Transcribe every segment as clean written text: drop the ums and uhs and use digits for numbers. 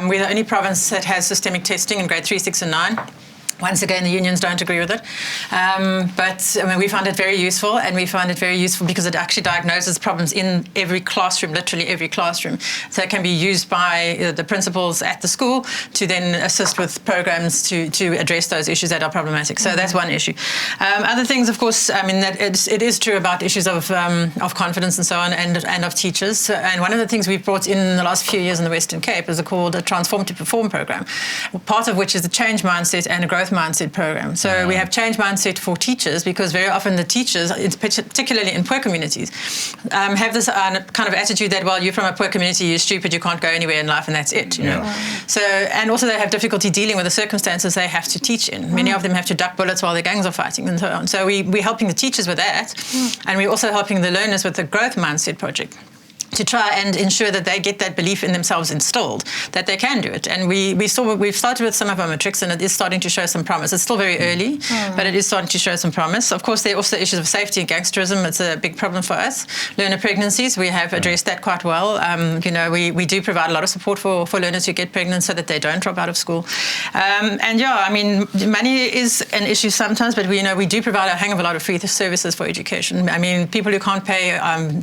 We're the only province that has systemic testing in grade 3, 6 and 9. Once again, the unions don't agree with it. But I mean, we find it very useful, and we find it very useful because it actually diagnoses problems in every classroom, literally every classroom. So it can be used by the principals at the school to then assist with programs to address those issues that are problematic. So that's one issue. Other things, of course, I mean, that it is true about issues of confidence and so on, and of teachers. And one of the things we've brought in the last few years in the Western Cape is called a Transform to Perform program, part of which is a change mindset and a growth mindset program. So we have change mindset for teachers because very often the teachers, particularly in poor communities, have this kind of attitude that, well, you're from a poor community, you're stupid, you can't go anywhere in life, and that's it, you know. So, and also they have difficulty dealing with the circumstances they have to teach in. Many of them have to duck bullets while their gangs are fighting and so on. So we're helping the teachers with that, and we're also helping the learners with the growth mindset project, to try and ensure that they get that belief in themselves instilled, that they can do it. And we've started with some of our matrics, and it is starting to show some promise. It's still very early, but it is starting to show some promise. Of course, there are also issues of safety and gangsterism. It's a big problem for us. Learner pregnancies, we have addressed that quite well. You know, we do provide a lot of support for learners who get pregnant so that they don't drop out of school. And yeah, I mean, money is an issue sometimes, but we do provide a hang of a lot of free services for education. I mean, people who can't pay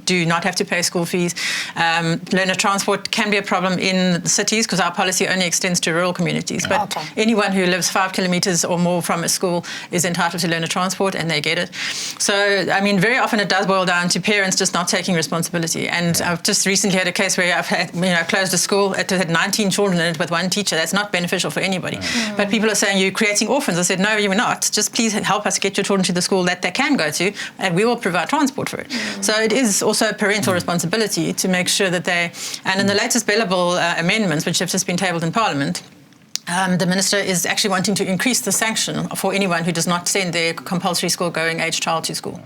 do not have to pay school fees. Learner transport can be a problem in cities because our policy only extends to rural communities. But anyone who lives 5 kilometres or more from a school is entitled to learner transport, and they get it. So, I mean, very often it does boil down to parents just not taking responsibility. And I've just recently had a case where I've had, closed a school. It had 19 children in it with one teacher. That's not beneficial for anybody. But people are saying, you're creating orphans. I said, no, you're not. Just please help us get your children to the school that they can go to, and we will provide transport for it. So it is also a parental responsibility to make sure that and in the latest bailable amendments, which have just been tabled in Parliament, the Minister is actually wanting to increase the sanction for anyone who does not send their compulsory school-going age child to school.